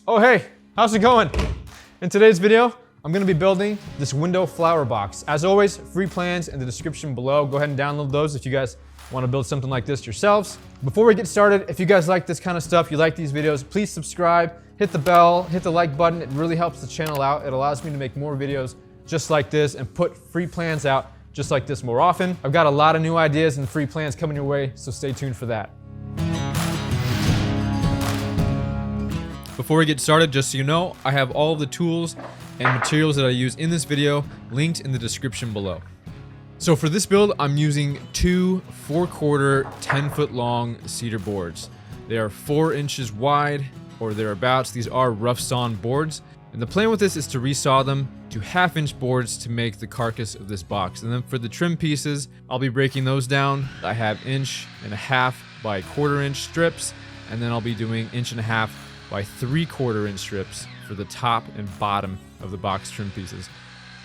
Oh hey, how's it going? In today's video, I'm gonna be building this window flower box. As always, free plans in the description below. Go ahead and download those if you guys wanna build something like this yourselves. Before we get started, if you guys like this kind of stuff, you like these videos, please subscribe, hit the bell, hit the like button. It really helps the channel out. It allows me to make more videos just like this and put free plans out just like this more often. I've got a lot of new ideas and free plans coming your way, so stay tuned for that. Before we get started, just so you know, I have all of the tools and materials that I use in this video linked in the description below. So for this build, I'm using two 4/4, 10-foot long cedar boards. They are 4 inches wide or thereabouts. These are rough sawn boards. And the plan with this is to resaw them to 1/2-inch boards to make the carcass of this box. And then for the trim pieces, I'll be breaking those down. I have 1.5 by 1/4-inch strips, and then I'll be doing 1.5 by 3/4-inch strips for the top and bottom of the box trim pieces.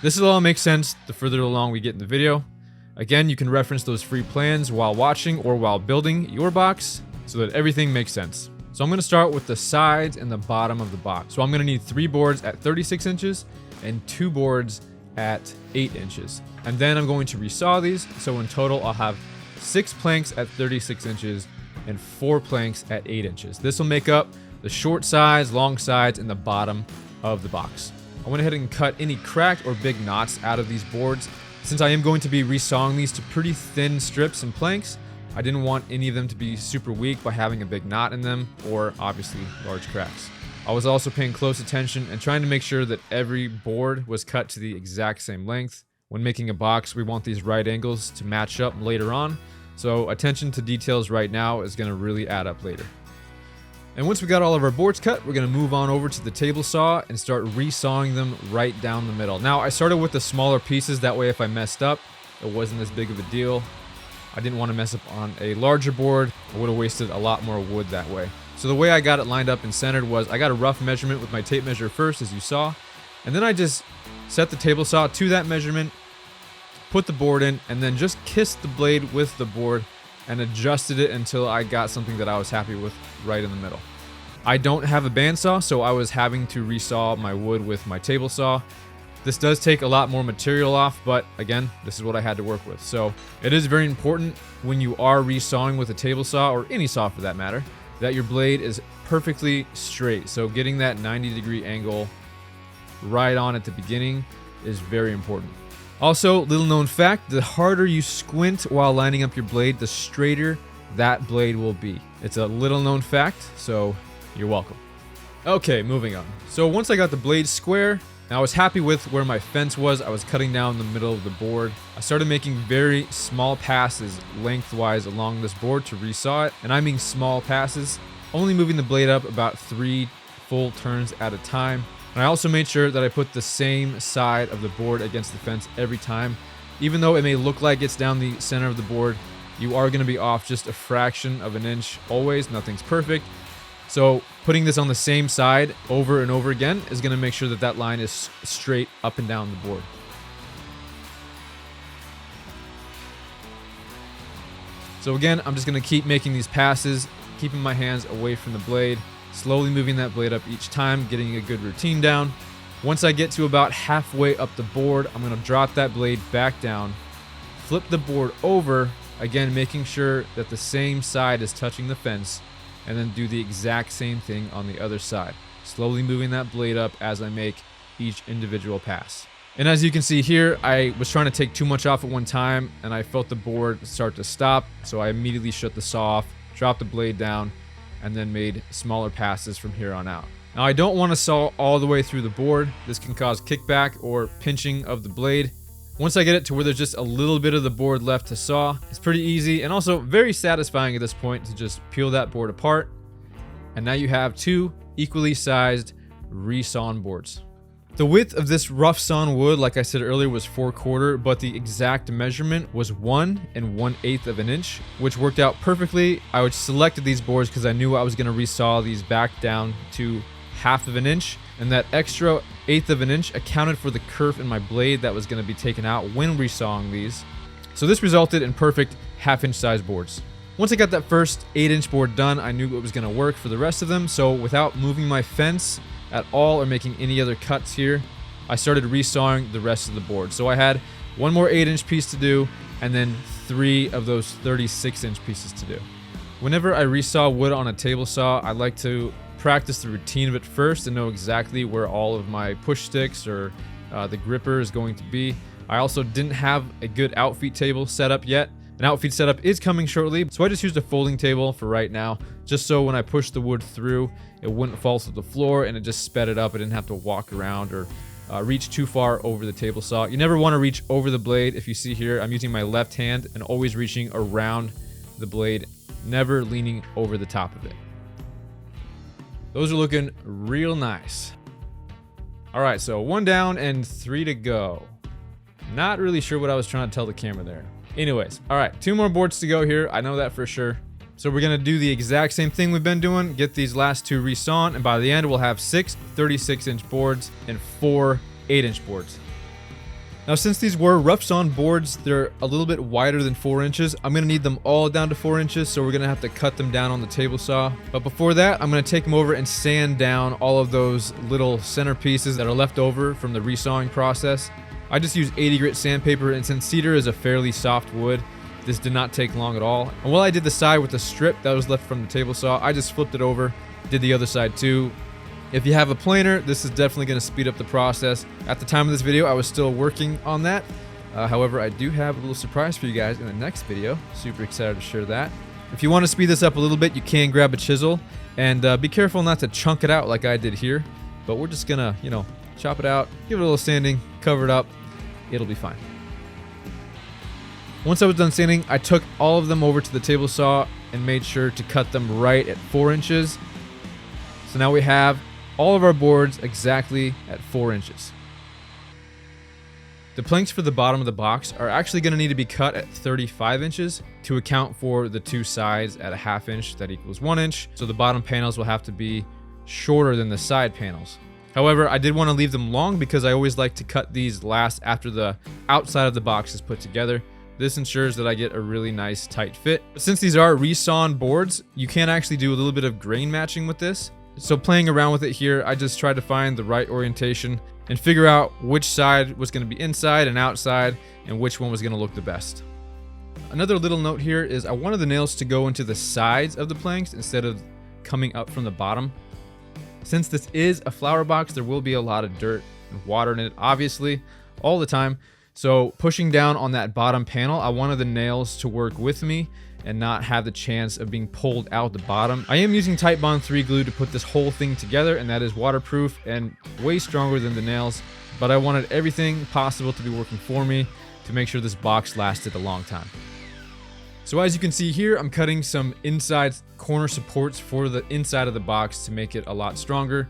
This will all make sense the further along we get in the video. Again, you can reference those free plans while watching or while building your box so that everything makes sense. So I'm going to start with the sides and the bottom of the box. So I'm going to need 3 boards at 36 inches and 2 boards at 8 inches. And then I'm going to resaw these. So in total, I'll have 6 planks at 36 inches and 4 planks at 8 inches. This will make up the short sides, long sides, and the bottom of the box. I went ahead and cut any cracked or big knots out of these boards. Since I am going to be resawing these to pretty thin strips and planks, I didn't want any of them to be super weak by having a big knot in them or obviously large cracks. I was also paying close attention and trying to make sure that every board was cut to the exact same length. When making a box, we want these right angles to match up later on, so attention to details right now is going to really add up later. And once we got all of our boards cut, we're going to move on over to the table saw and start resawing them right down the middle. Now, I started with the smaller pieces, that way if I messed up, it wasn't as big of a deal. I didn't want to mess up on a larger board. I would have wasted a lot more wood that way. So the way I got it lined up and centered was I got a rough measurement with my tape measure first, as you saw, and then I just set the table saw to that measurement, put the board in, and then just kissed the blade with the board and adjusted it until I got something that I was happy with right in the middle. I don't have a bandsaw, so I was having to resaw my wood with my table saw. This does take a lot more material off, but again, this is what I had to work with. So it is very important when you are resawing with a table saw, or any saw for that matter, that your blade is perfectly straight. So getting that 90-degree angle right on at the beginning is very important. Also, little known fact, the harder you squint while lining up your blade, the straighter that blade will be. It's a little known fact, so you're welcome. Okay, moving on. So once I got the blade square, I was happy with where my fence was. I was cutting down the middle of the board. I started making very small passes lengthwise along this board to resaw it, and I mean small passes, only moving the blade up about 3 full turns at a time. And I also made sure that I put the same side of the board against the fence every time. Even though it may look like it's down the center of the board, you are going to be off just a fraction of an inch always. Nothing's perfect. So putting this on the same side over and over again is going to make sure that that line is straight up and down the board. So again, I'm just going to keep making these passes, keeping my hands away from the blade, slowly moving that blade up each time, getting a good routine down. Once I get to about halfway up the board, I'm going to drop that blade back down, flip the board over, again making sure that the same side is touching the fence, and then do the exact same thing on the other side, slowly moving that blade up as I make each individual pass. And as you can see here, I was trying to take too much off at one time, and I felt the board start to stop, so I immediately shut the saw off, dropped the blade down, and then made smaller passes from here on out. Now I don't want to saw all the way through the board. This can cause kickback or pinching of the blade. Once I get it to where there's just a little bit of the board left to saw, it's pretty easy and also very satisfying at this point to just peel that board apart. And now you have 2 equally sized resawn boards. The width of this rough sawn wood, like I said earlier, was 4/4, but the exact measurement was 1 1/8 of an inch, which worked out perfectly. I selected these boards because I knew I was going to resaw these back down to 1/2 of an inch, and that extra 1/8 of an inch accounted for the kerf in my blade that was going to be taken out when resawing these. So this resulted in perfect 1/2 inch size boards. Once I got that first 8-inch board done, I knew it was gonna work for the rest of them. So without moving my fence at all or making any other cuts here, I started resawing the rest of the board. So I had one more 8-inch piece to do, and then 3 of those 36-inch pieces to do. Whenever I resaw wood on a table saw, I like to practice the routine of it first and know exactly where all of my push sticks or the gripper is going to be. I also didn't have a good outfeed table set up yet. An outfeed setup is coming shortly, so I just used a folding table for right now, just so when I pushed the wood through, it wouldn't fall to the floor and it just sped it up. I didn't have to walk around or reach too far over the table saw. You never want to reach over the blade. If you see here, I'm using my left hand and always reaching around the blade, never leaning over the top of it. Those are looking real nice. All right, so 1 down and 3 to go. Not really sure what I was trying to tell the camera there. Anyways, all right, 2 more boards to go here. I know that for sure. So we're gonna do the exact same thing we've been doing, get these last 2 resawn, and by the end we'll have 6 36-inch boards and 4 8-inch boards. Now, since these were rough sawn boards, they're a little bit wider than 4 inches. I'm gonna need them all down to 4 inches, so we're gonna have to cut them down on the table saw. But before that, I'm gonna take them over and sand down all of those little center pieces that are left over from the resawing process. I just use 80 grit sandpaper, and since cedar is a fairly soft wood, this did not take long at all. And while I did the side with the strip that was left from the table saw, I just flipped it over, did the other side too. If you have a planer, this is definitely going to speed up the process. At the time of this video, I was still working on that. However, I do have a little surprise for you guys in the next video. Super excited to share that. If you want to speed this up a little bit, you can grab a chisel and be careful not to chunk it out like I did here. But we're just gonna, chop it out, give it a little sanding, cover it up. It'll be fine. Once I was done sanding, I took all of them over to the table saw and made sure to cut them right at 4 inches. So now we have all of our boards exactly at 4 inches. The planks for the bottom of the box are actually going to need to be cut at 35 inches to account for the 2 sides at a 1/2 inch that equals 1 inch. So the bottom panels will have to be shorter than the side panels. However, I did want to leave them long because I always like to cut these last after the outside of the box is put together. This ensures that I get a really nice tight fit. But since these are resawn boards, you can actually do a little bit of grain matching with this. So playing around with it here, I just tried to find the right orientation and figure out which side was going to be inside and outside and which one was going to look the best. Another little note here is I wanted the nails to go into the sides of the planks instead of coming up from the bottom. Since this is a flower box, there will be a lot of dirt and water in it, obviously, all the time. So pushing down on that bottom panel, I wanted the nails to work with me and not have the chance of being pulled out the bottom. I am using Titebond 3 glue to put this whole thing together, and that is waterproof and way stronger than the nails, but I wanted everything possible to be working for me to make sure this box lasted a long time. So as you can see here, I'm cutting some inside corner supports for the inside of the box to make it a lot stronger.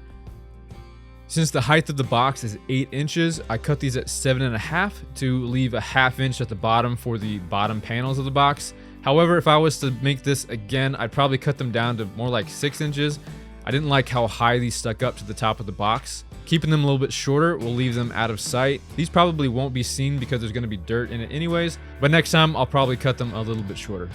Since the height of the box is 8 inches, I cut these at 7.5 to leave a 1/2 inch at the bottom for the bottom panels of the box. However, if I was to make this again, I'd probably cut them down to more like 6 inches. I didn't like how high these stuck up to the top of the box. Keeping them a little bit shorter will leave them out of sight. These probably won't be seen because there's going to be dirt in it anyways, but next time I'll probably cut them a little bit shorter.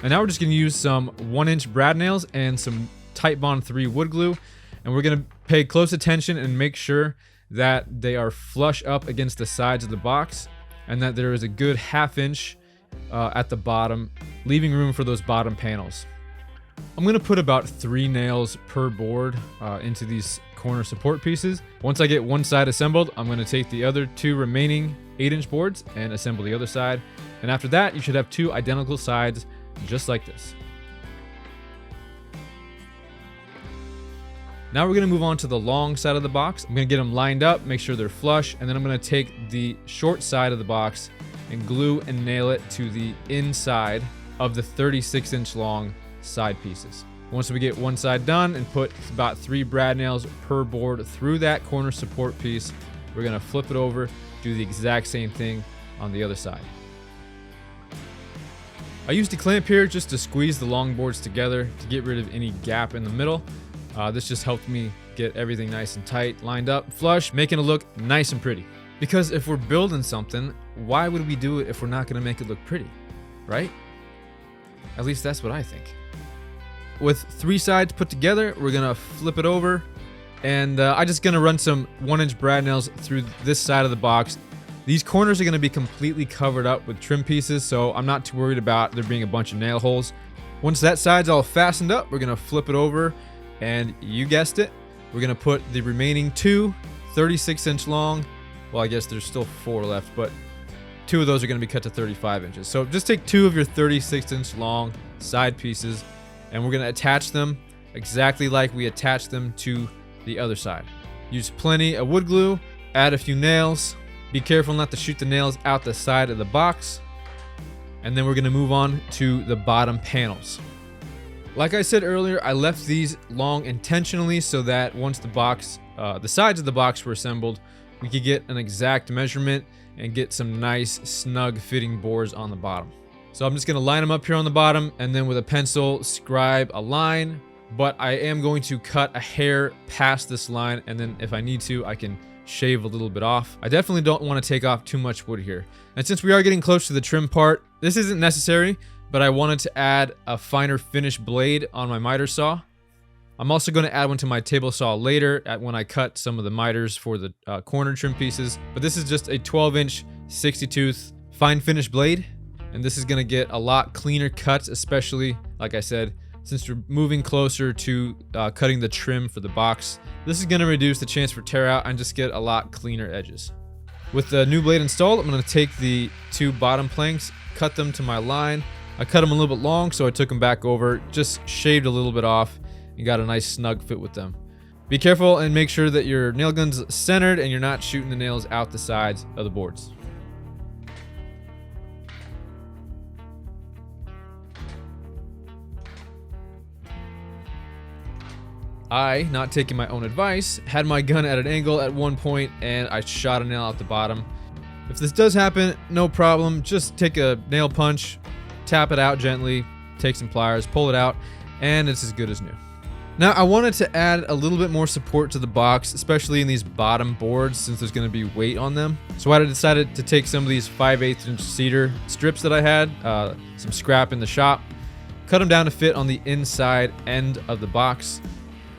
And now we're just going to use some 1-inch brad nails and some Titebond 3 wood glue, and we're going to pay close attention and make sure that they are flush up against the sides of the box and that there is a good 1/2 inch at the bottom, leaving room for those bottom panels. I'm going to put about 3 nails per board into these corner support pieces. Once I get one side assembled, I'm going to take the other 2 remaining 8-inch boards and assemble the other side. And after that, you should have 2 identical sides just like this. Now we're going to move on to the long side of the box. I'm going to get them lined up, make sure they're flush, and then I'm going to take the short side of the box and glue and nail it to the inside of the 36-inch long side pieces. Once we get one side done and put about 3 brad nails per board through that corner support piece, we're going to flip it over, do the exact same thing on the other side. I used a clamp here just to squeeze the long boards together to get rid of any gap in the middle. This just helped me get everything nice and tight, lined up, flush, making it look nice and pretty. Because if we're building something, why would we do it if we're not gonna make it look pretty, right? At least that's what I think. With 3 sides put together, we're gonna flip it over, and I'm just gonna run some 1-inch brad nails through this side of the box. These corners are gonna be completely covered up with trim pieces, so I'm not too worried about there being a bunch of nail holes. Once that side's all fastened up, we're gonna flip it over, and you guessed it, we're gonna put the remaining 2 36-inch long, well, I guess there's still 4 left, but 2 of those are gonna be cut to 35 inches. So just take 2 of your 36-inch long side pieces, and we're gonna attach them exactly like we attached them to the other side. Use plenty of wood glue, add a few nails, be careful not to shoot the nails out the side of the box, and then we're gonna move on to the bottom panels. Like I said earlier, I left these long intentionally so that once the sides of the box were assembled, we could get an exact measurement and get some nice snug fitting boards on the bottom. So I'm just gonna line them up here on the bottom, and then with a pencil scribe a line, but I am going to cut a hair past this line, and then if I need to, I can shave a little bit off. I definitely don't want to take off too much wood here. And since we are getting close to the trim part, this isn't necessary, but I wanted to add a finer finish blade on my miter saw. I'm also going to add one to my table saw later when I cut some of the miters for the corner trim pieces. But this is just a 12-inch 60-tooth fine finish blade, and this is going to get a lot cleaner cuts, especially, like I said, since we're moving closer to cutting the trim for the box. This is going to reduce the chance for tear out and just get a lot cleaner edges. With the new blade installed, I'm going to take the 2 bottom planks, cut them to my line. I cut them a little bit long, so I took them back over, just shaved a little bit off, and got a nice snug fit with them. Be careful and make sure that your nail gun's centered and you're not shooting the nails out the sides of the boards. I, not taking my own advice, had my gun at an angle at one point and I shot a nail out the bottom. If this does happen, no problem. Just take a nail punch, tap it out gently, take some pliers, pull it out, and it's as good as new. Now, I wanted to add a little bit more support to the box, especially in these bottom boards since there's going to be weight on them. So I decided to take some of these 5/8-inch cedar strips that I had, some scrap in the shop, cut them down to fit on the inside end of the box.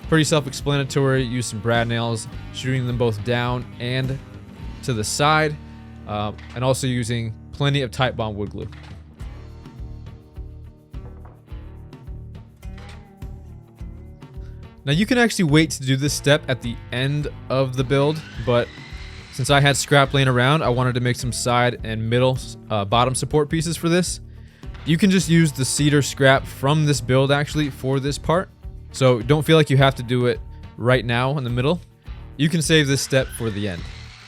Pretty self-explanatory. Use some brad nails, shooting them both down and to the side, and also using plenty of Tite Bond wood glue. Now you can actually wait to do this step at the end of the build, but since I had scrap laying around, I wanted to make some side and middle bottom support pieces for this. You can just use the cedar scrap from this build actually for this part. So don't feel like you have to do it right now in the middle. You can save this step for the end.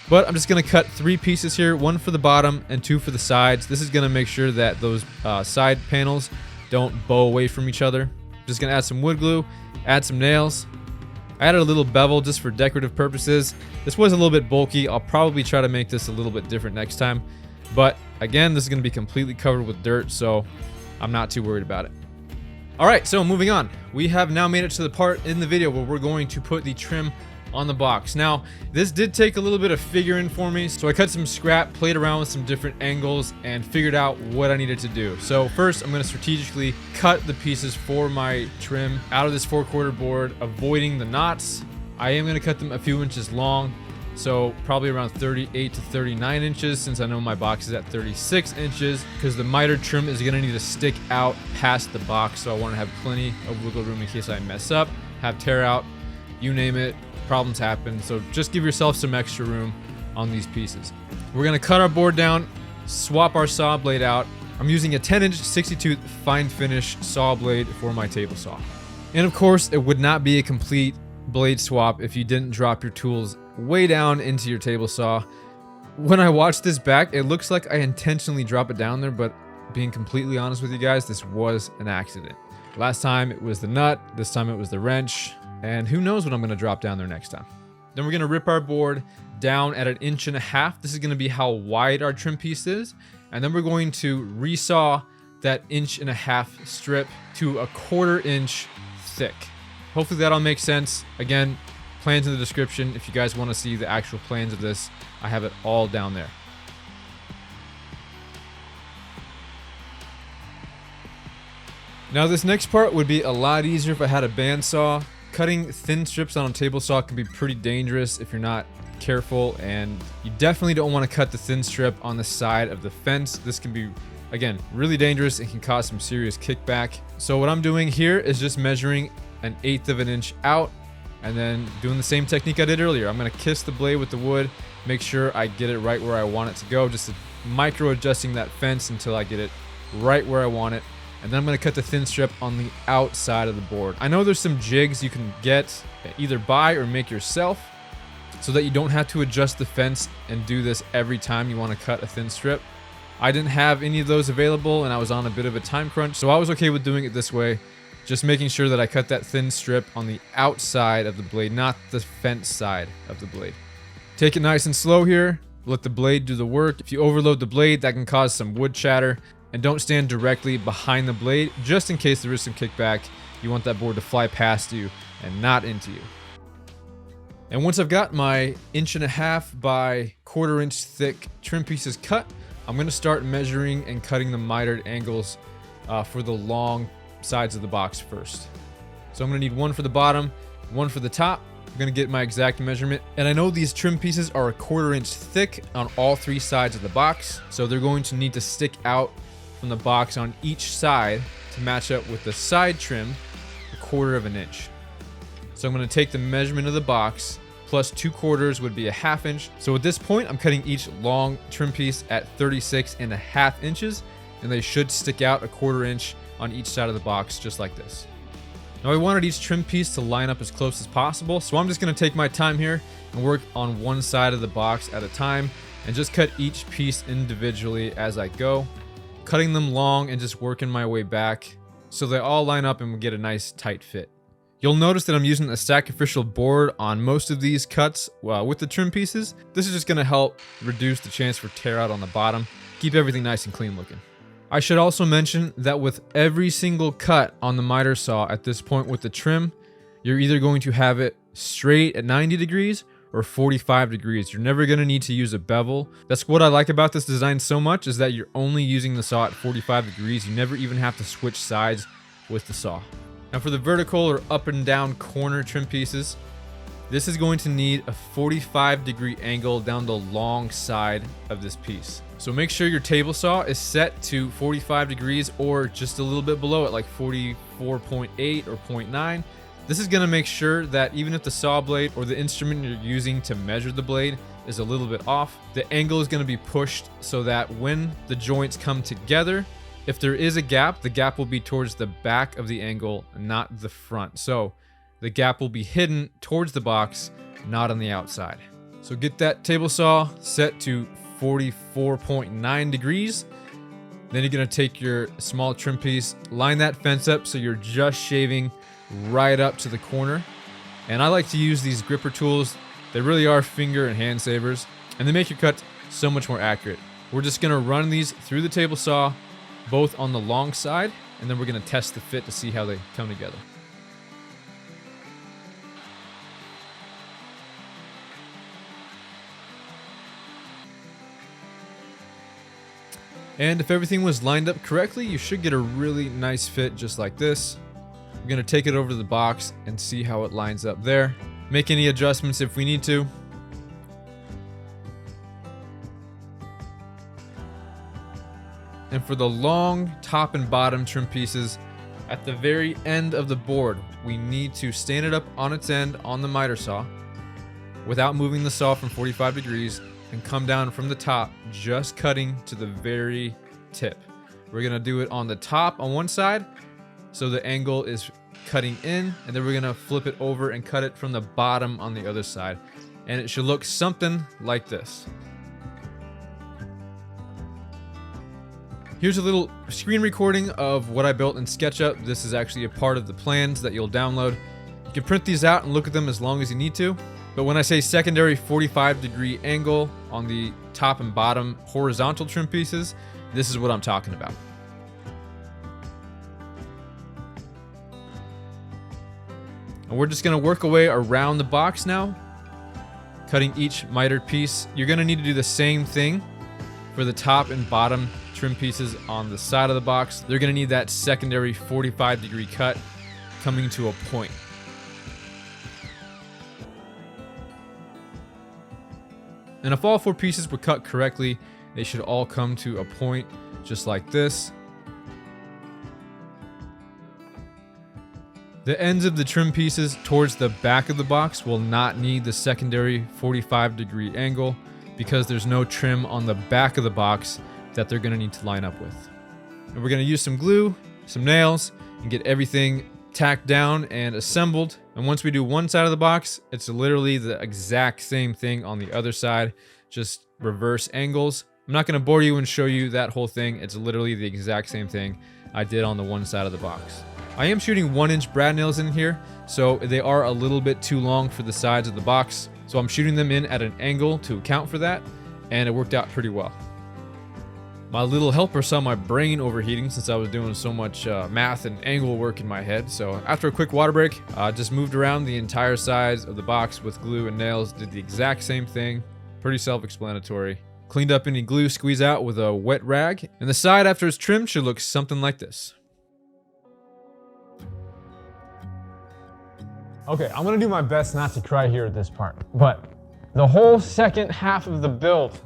But I'm just gonna cut 3 pieces here, 1 for the bottom and 2 for the sides. This is gonna make sure that those side panels don't bow away from each other. Just gonna add some wood glue, add some nails. I added a little bevel just for decorative purposes. This was a little bit bulky. I'll probably try to make this a little bit different next time. But again, this is gonna be completely covered with dirt, so I'm not too worried about it. All right, so moving on. We have now made it to the part in the video where we're going to put the trim on the box. Now, this did take a little bit of figuring for me, so I cut some scrap, played around with some different angles, and figured out what I needed to do. So first, I'm gonna strategically cut the pieces for my trim out of this 4/4 board, avoiding the knots. I am gonna cut them a few inches long, so probably around 38 to 39 inches, since I know my box is at 36 inches, because the miter trim is gonna need to stick out past the box, so I wanna have plenty of wiggle room in case I mess up, have tear out, you name it. Problems happen, so just give yourself some extra room on these pieces. We're gonna cut our board down, swap our saw blade out. I'm using a 10-inch 60-tooth fine finish saw blade for my table saw. And of course, it would not be a complete blade swap if you didn't drop your tools way down into your table saw. When I watched this back, it looks like I intentionally dropped it down there, but being completely honest with you guys, this was an accident. Last time it was the nut, this time it was the wrench. And who knows what I'm gonna drop down there next time. Then we're gonna rip our board down at 1.5 inches. This is gonna be how wide our trim piece is. And then we're going to resaw that 1.5 inch strip to 1/4 inch thick. Hopefully that all makes sense. Again, plans in the description. If you guys want to see the actual plans of this, I have it all down there. Now this next part would be a lot easier if I had a bandsaw. Cutting thin strips on a table saw can be pretty dangerous if you're not careful, and you definitely don't want to cut the thin strip on the side of the fence. This can be, again, really dangerous and can cause some serious kickback. So what I'm doing here is just measuring 1/8 of an inch out and then doing the same technique I did earlier. I'm going to kiss the blade with the wood, make sure I get it right where I want it to go, just micro adjusting that fence until I get it right where I want it. And then I'm going to cut the thin strip on the outside of the board. I know there's some jigs you can get, either buy or make yourself, so that you don't have to adjust the fence and do this every time you want to cut a thin strip. I didn't have any of those available and I was on a bit of a time crunch, so I was okay with doing it this way, just making sure that I cut that thin strip on the outside of the blade, not the fence side of the blade. Take it nice and slow here, let the blade do the work. If you overload the blade, that can cause some wood chatter. And don't stand directly behind the blade, just in case there is some kickback. You want that board to fly past you and not into you. And once I've got my 1.5 by 1/4 inch thick trim pieces cut, I'm going to start measuring and cutting the mitered angles for the long sides of the box first. So I'm going to need one for the bottom, one for the top. I'm going to get my exact measurement. And I know these trim pieces are 1/4 inch thick on all 3 sides of the box, so they're going to need to stick out from the box on each side to match up with the side trim 1/4 of an inch. So I'm going to take the measurement of the box plus 2/4 would be 1/2 inch. So at this point I'm cutting each long trim piece at 36.5 inches, and they should stick out 1/4 inch on each side of the box just like this. Now I wanted each trim piece to line up as close as possible, so I'm just going to take my time here and work on one side of the box at a time and just cut each piece individually as I go, cutting them long and just working my way back so they all line up and we get a nice tight fit. You'll notice that I'm using a sacrificial board on most of these cuts with the trim pieces. This is just going to help reduce the chance for tear out on the bottom, keep everything nice and clean looking. I should also mention that with every single cut on the miter saw at this point with the trim, you're either going to have it straight at 90 degrees or 45 degrees. You're never going to need to use a bevel. That's what I like about this design so much, is that you're only using the saw at 45 degrees. You never even have to switch sides with the saw. Now for the vertical or up and down corner trim pieces, this is going to need a 45-degree angle down the long side of this piece. So make sure your table saw is set to 45 degrees or just a little bit below it, like 44.8 or 0.9. This is going to make sure that even if the saw blade or the instrument you're using to measure the blade is a little bit off, the angle is going to be pushed so that when the joints come together, if there is a gap, the gap will be towards the back of the angle, not the front. So the gap will be hidden towards the box, not on the outside. So get that table saw set to 44.9 degrees. Then you're going to take your small trim piece, line that fence up so you're just shaving right up to the corner. And I like to use these gripper tools. They really are finger and hand savers, and they make your cut so much more accurate. We're just going to run these through the table saw, both on the long side, and then we're going to test the fit to see how they come together. And if everything was lined up correctly, you should get a really nice fit just like this. We're going to take it over to the box and see how it lines up there. Make any adjustments if we need to. And for the long top and bottom trim pieces, at the very end of the board, we need to stand it up on its end on the miter saw without moving the saw from 45 degrees and come down from the top, just cutting to the very tip. We're going to do it on the top on one side, so the angle is cutting in, and then we're going to flip it over and cut it from the bottom on the other side. And it should look something like this. Here's a little screen recording of what I built in SketchUp. This is actually a part of the plans that you'll download. You can print these out and look at them as long as you need to. But when I say secondary 45-degree angle on the top and bottom horizontal trim pieces, this is what I'm talking about. And we're just gonna work our way around the box now, cutting each mitered piece. You're gonna need to do the same thing for the top and bottom trim pieces on the side of the box. They're gonna need that secondary 45-degree cut coming to a point. And if all 4 pieces were cut correctly, they should all come to a point just like this. The ends of the trim pieces towards the back of the box will not need the secondary 45-degree angle because there's no trim on the back of the box that they're gonna need to line up with. And we're gonna use some glue, some nails, and get everything tacked down and assembled. And once we do one side of the box, it's literally the exact same thing on the other side, just reverse angles. I'm not gonna bore you and show you that whole thing. It's literally the exact same thing I did on the one side of the box. I am shooting 1-inch brad nails in here, so they are a little bit too long for the sides of the box. So I'm shooting them in at an angle to account for that, and it worked out pretty well. My little helper saw my brain overheating since I was doing so much math and angle work in my head. So after a quick water break, I just moved around the entire sides of the box with glue and nails, did the exact same thing. Pretty self-explanatory. Cleaned up any glue squeeze out with a wet rag, and the side after it's trimmed should look something like this. Okay, I'm gonna do my best not to cry here at this part, but the whole second half of the build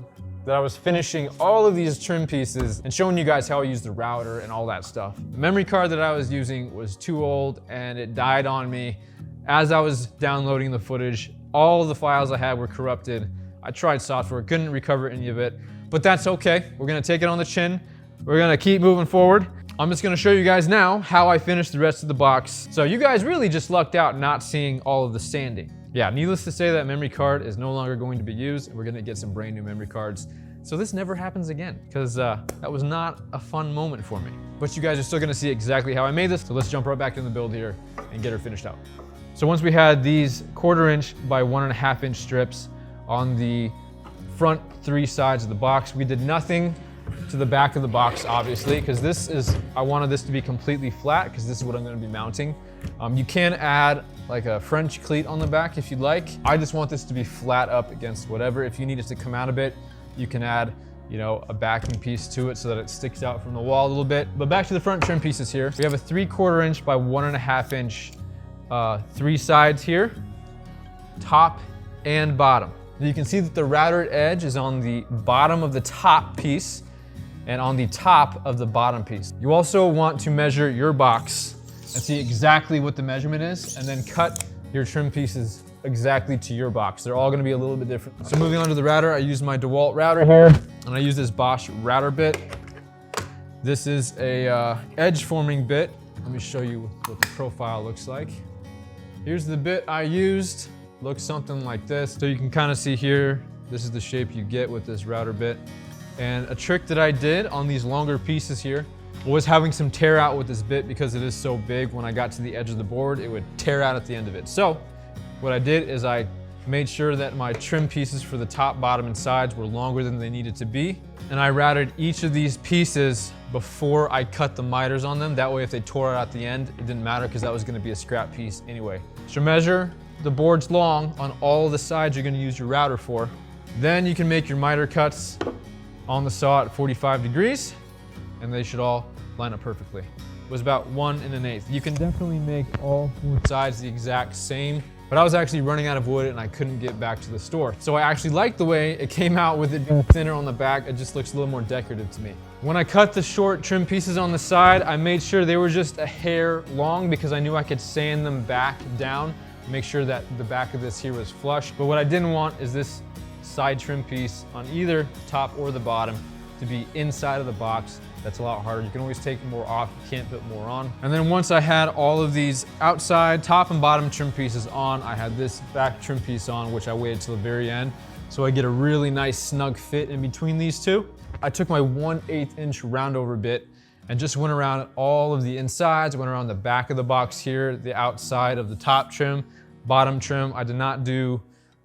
that I was finishing all of these trim pieces and showing you guys how I used the router and all that stuff. The memory card that I was using was too old and it died on me as I was downloading the footage. All of the files I had were corrupted. I tried software, couldn't recover any of it, but that's okay. We're gonna take it on the chin. We're gonna keep moving forward. I'm just gonna show you guys now how I finished the rest of the box. So you guys really just lucked out not seeing all of the sanding. Yeah, needless to say, that memory card is no longer going to be used, and we're gonna get some brand new memory cards. So this never happens again, because that was not a fun moment for me. But you guys are still gonna see exactly how I made this, so let's jump right back in the build here and get her finished out. So once we had these 1/4-inch by 1.5-inch strips on the front 3 sides of the box, we did nothing to the back of the box, obviously, because I wanted this to be completely flat, because this is what I'm gonna be mounting. You can add like a French cleat on the back if you'd like. I just want this to be flat up against whatever. If you need it to come out a bit, you can add, you know, a backing piece to it so that it sticks out from the wall a little bit. But back to the front trim pieces here. We have a 3/4-inch by 1.5-inch 3 sides here, top and bottom. You can see that the routed edge is on the bottom of the top piece and on the top of the bottom piece. You also want to measure your box and see exactly what the measurement is, and then cut your trim pieces exactly to your box. They're all gonna be a little bit different. So moving on to the router, I use my DeWalt router here, and I use this Bosch router bit. This is a edge forming bit. Let me show you what the profile looks like. Here's the bit I used. Looks something like this. So you can kind of see here, this is the shape you get with this router bit. And a trick that I did on these longer pieces here was having some tear out with this bit, because it is so big. When I got to the edge of the board, it would tear out at the end of it. So what I did is I made sure that my trim pieces for the top, bottom, and sides were longer than they needed to be. And I routed each of these pieces before I cut the miters on them. That way, if they tore out at the end, it didn't matter, because that was gonna be a scrap piece anyway. So measure the boards long on all of the sides you're gonna use your router for. Then you can make your miter cuts on the saw at 45 degrees, and they should all line up perfectly. It was about 1 1/8. You can definitely make all 4 sides the exact same, but I was actually running out of wood and I couldn't get back to the store. So I actually like the way it came out with it being thinner on the back. It just looks a little more decorative to me. When I cut the short trim pieces on the side, I made sure they were just a hair long, because I knew I could sand them back down, make sure that the back of this here was flush. But what I didn't want is this side trim piece on either top or the bottom to be inside of the box. That's a lot harder. You can always take more off, you can't put more on. And then once I had all of these outside top and bottom trim pieces on, I had this back trim piece on, which I waited till the very end, so I get a really nice snug fit in between these two. I took my 1/8-inch roundover bit and just went around all of the insides, went around the back of the box here, the outside of the top trim, bottom trim. I did not do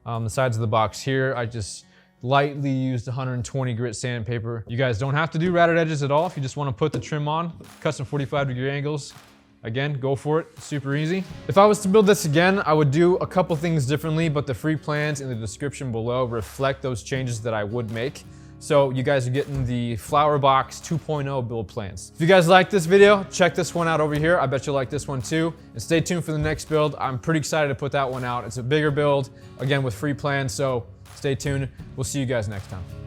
the sides of the box here. I just lightly used 120 grit sandpaper. You guys don't have to do routed edges at all. If you just want to put the trim on, cut some 45-degree angles, again, go for it, super easy. If I was to build this again, I would do a couple things differently, but the free plans in the description below reflect those changes that I would make. So you guys are getting the Flower Box 2.0 build plans. If you guys like this video, check this one out over here. I bet you'll like this one too. And stay tuned for the next build. I'm pretty excited to put that one out. It's a bigger build, again with free plans, so stay tuned. We'll see you guys next time.